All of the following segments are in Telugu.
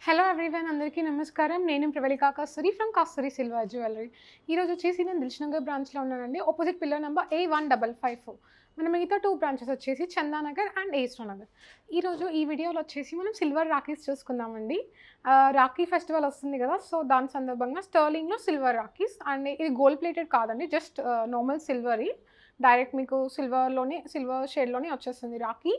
హలో ఎవ్రీవన్ అందరికీ నమస్కారం. నేను ప్రవళిక కస్తూరి ఫ్రమ్ కస్తూరి సిల్వర్ జ్యువెలరీ. ఈరోజు వచ్చేసి నేను దిల్షుఖ్నగర్ బ్రాంచ్లో ఉన్నానండి. Opposite pillar number A1554. మన మిగతా 2 బ్రాంచెస్ వచ్చేసి చందానగర్ అండ్ ఏస్ట్రో నగర్. ఈరోజు ఈ వీడియోలో వచ్చేసి మనం సిల్వర్ రాఖీస్ చూసుకుందామండి. రాఖీ ఫెస్టివల్ వస్తుంది కదా, సో దాని సందర్భంగా స్టర్లింగ్లో సిల్వర్ రాఖీస్. అండ్ ఇది గోల్డ్ ప్లేటెడ్ కాదండి, జస్ట్ నార్మల్ సిల్వరీ. డైరెక్ట్ మీకు సిల్వర్ షేడ్లోనే వచ్చేస్తుంది రాఖీ.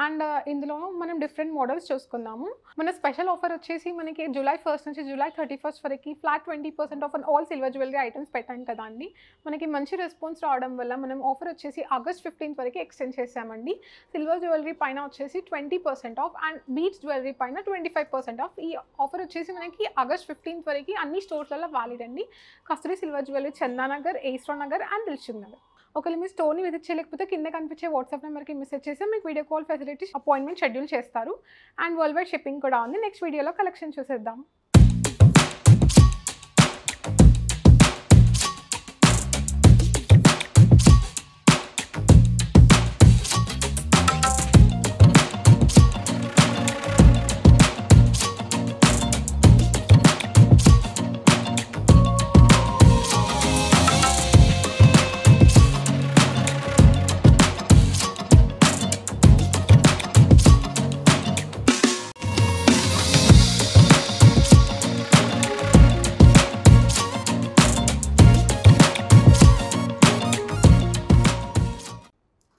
అండ్ ఇందులో మనం డిఫరెంట్ మోడల్స్ చూసుకుందాము. మన స్పెషల్ ఆఫర్ వచ్చేసి మనకి జూలై 1 నుంచి జూలై 31 వరకు flat 20% of on all silver jewellery items పెట్టాం కదా అండి. మనకి మంచి రెస్పాన్స్ రావడం వల్ల మనం ఆఫర్ వచ్చేసి ఆగస్ట్ 15 వరకు ఎక్స్టెండ్ చేసామండి. సిల్వర్ జ్యువెలరీ పైన వచ్చేసి 20% ఆఫ్ అండ్ బీడ్స్ జ్యువెలరీ పైన 25% ఆఫ్. ఈ ఆఫర్ వచ్చేసి మనకి ఆగస్ట్ 15 వరకు అన్ని స్టోర్స్లలో వ్యాలిడ్ అండి. కస్తూరి సిల్వర్ జ్యువెలరీ, చందానగర్, ఏస్ట్రో నగర్ అండ్ దిల్షుఖ్నగర్. ఒకవేళ మీ స్టోర్ని విజిట్ చేయలేకపోతే కింద కనిపించే వాట్సాప్ నెంబర్కి మెసేజ్ చేసి మీకు video call facility appointment schedule చేస్తారు. అండ్ వరల్డ్ వైడ్ షిప్పింగ్ కూడా ఉంది. నెక్స్ట్ వీడియోలో కలెక్షన్ చూసేద్దాం.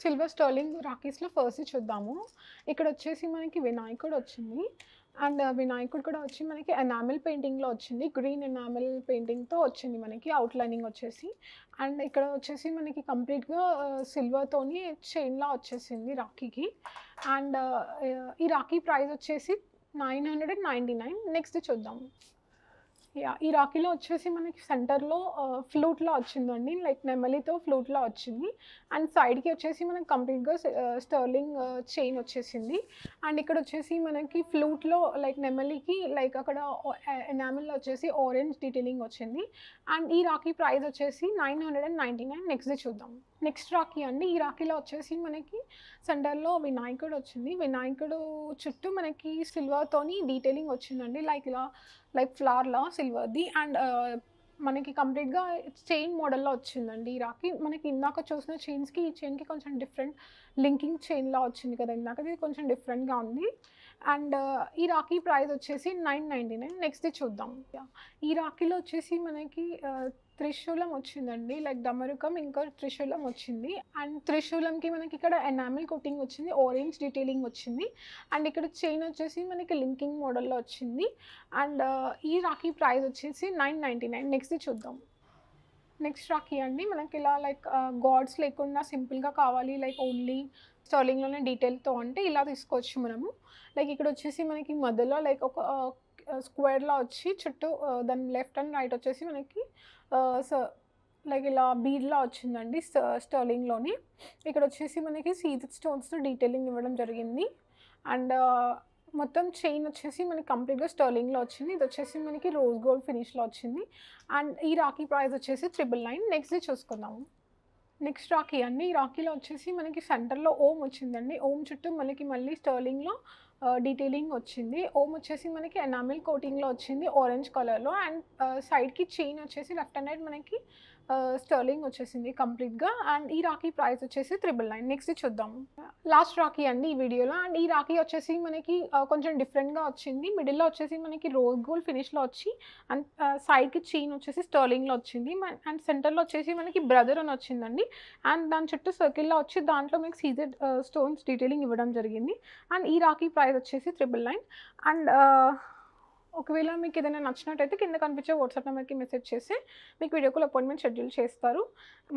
సిల్వర్ స్టర్లింగ్ రాఖీస్లో ఫస్ట్ చూద్దాము. ఇక్కడ వచ్చేసి మనకి వినాయకుడు వచ్చింది. అండ్ వినాయకుడు కూడా వచ్చి మనకి ఎనామిల్ పెయింటింగ్లో వచ్చింది. గ్రీన్ ఎనామిల్ పెయింటింగ్తో వచ్చింది మనకి అవుట్లైనింగ్ వచ్చేసి. అండ్ ఇక్కడ వచ్చేసి మనకి కంప్లీట్గా సిల్వర్తోని చైన్లా వచ్చేసింది రాఖీకి. అండ్ ఈ రాఖీ ప్రైస్ వచ్చేసి 999. నెక్స్ట్ చూద్దాము. ఈ రాఖీలో వచ్చేసి మనకి సెంటర్లో ఫ్లూట్లా వచ్చిందండి, లైక్ నెమలితో ఫ్లూట్లా వచ్చింది. అండ్ సైడ్కి వచ్చేసి మనకి కంప్లీట్గా స్టర్లింగ్ చైన్ వచ్చేసింది. అండ్ ఇక్కడ వచ్చేసి మనకి ఫ్లూట్లో లైక్ నెమలికి లైక్ అక్కడ ఎనామిల్లో వచ్చేసి ఆరెంజ్ డీటెయిలింగ్ వచ్చింది. అండ్ ఈ రాఖీ ప్రైస్ వచ్చేసి 999. నెక్స్ట్ చూద్దాం. నెక్స్ట్ రాఖీ అండి. ఈ రాఖీలో వచ్చేసి మనకి సెంటర్లో వినాయకుడు వచ్చింది. వినాయకుడు చుట్టూ మనకి సిల్వర్తోని డీటెయిలింగ్ వచ్చిందండి, లైక్ ఫ్లవర్లా సిల్వర్ది. అండ్ మనకి కంప్లీట్గా చైన్ మోడల్లో వచ్చిందండి ఈ రాఖీ. మనకి ఇందాక చూసిన చైన్స్కి ఈ చైన్కి కొంచెం డిఫరెంట్ లింకింగ్ చైన్లా వచ్చింది కదా ఇందాక, ఇది కొంచెం డిఫరెంట్గా ఉంది. అండ్ ఈ రాఖీ ప్రైస్ వచ్చేసి 999. నెక్స్ట్ చూద్దాం. ఈ రాఖీలో వచ్చేసి మనకి త్రిశూలం వచ్చిందండి, లైక్ డమరుకం ఇంకా త్రిశూలం వచ్చింది. అండ్ త్రిశూలంకి మనకి ఇక్కడ ఎనామిల్ కోటింగ్ వచ్చింది, ఆరెంజ్ డీటెయిలింగ్ వచ్చింది. అండ్ ఇక్కడ చైన్ వచ్చేసి మనకి లింకింగ్ మోడల్లో వచ్చింది. అండ్ ఈ రాఖీ ప్రైస్ వచ్చేసి 999. నెక్స్ట్ చూద్దాం. నెక్స్ట్ రాఖీ అండి. మనకి ఇలా లైక్ గాడ్స్ లేకుండా సింపుల్గా కావాలి, లైక్ ఓన్లీ స్టర్లింగ్లోనే డీటెయిల్తో అంటే ఇలా తీసుకోవచ్చు మనము. లైక్ ఇక్కడ వచ్చేసి మనకి మధ్యలో లైక్ ఒక స్క్వేర్లా వచ్చి చుట్టూ దాని లెఫ్ట్ అండ్ రైట్ వచ్చేసి మనకి లైక్ ఇలా బీడ్లా వచ్చిందండి స్టర్లింగ్లోని. ఇక్కడ వచ్చేసి మనకి సీజెడ్ స్టోన్స్తో డీటెయిలింగ్ ఇవ్వడం జరిగింది. అండ్ మొత్తం చైన్ వచ్చేసి మనకి కంప్లీట్గా స్టర్లింగ్లో వచ్చింది. ఇది వచ్చేసి మనకి రోజ్ గోల్డ్ ఫినిష్లో వచ్చింది. అండ్ ఈ రాఖీ ప్రైస్ వచ్చేసి 999. నెక్స్ట్ చూసుకుందాము. నెక్స్ట్ రాఖీ అండి. ఈ రాఖీలో వచ్చేసి మనకి సెంటర్లో ఓం వచ్చిందండి. ఓం చుట్టూ మళ్ళీ స్టర్లింగ్లో డీటెయిలింగ్ వచ్చింది. ఓం వచ్చేసి మనకి ఎనామిల్ కోటింగ్లో వచ్చింది ఆరెంజ్ కలర్లో. అండ్ సైడ్కి చైన్ వచ్చేసి లెఫ్ట్ అండ్ రైట్ మనకి స్టర్లింగ్ వచ్చేసింది కంప్లీట్గా. అండ్ ఈ రాఖీ ప్రైస్ వచ్చేసి 999. నెక్స్ట్ చూద్దాము. లాస్ట్ రాఖీ అండి ఈ వీడియోలో. అండ్ ఈ రాఖీ వచ్చేసి మనకి కొంచెం డిఫరెంట్గా వచ్చింది. మిడిల్లో వచ్చేసి మనకి రోజ్ గోల్డ్ ఫినిష్లో వచ్చి అండ్ సైడ్కి చైన్ వచ్చేసి స్టర్లింగ్లో వచ్చింది. అండ్ సెంటర్లో వచ్చేసి మనకి బ్రదర్ అని వచ్చిందండి. అండ్ దాని చుట్టూ సర్కిల్లో వచ్చి దాంట్లో మీకు సీజెడ్ స్టోన్స్ డీటెయిలింగ్ ఇవ్వడం జరిగింది. అండ్ ఈ రాఖీ ప్రైస్ వచ్చేసి 999. అండ్ ఒకవేళ మీకు ఏదైనా నచ్చినట్టయితే కింద కనిపించే వాట్సాప్ నెంబర్కి మెసేజ్ చేసి మీకు వీడియో కాల్ అపాయింట్మెంట్ షెడ్యూల్ చేస్తారు.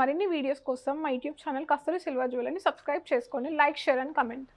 మరిన్ని వీడియోస్ కోసం మా యూట్యూబ్ ఛానల్ కస్తూరి సిల్వర్ జ్యువెలరీని సబ్స్క్రైబ్ చేసుకోండి. Like, share and comment.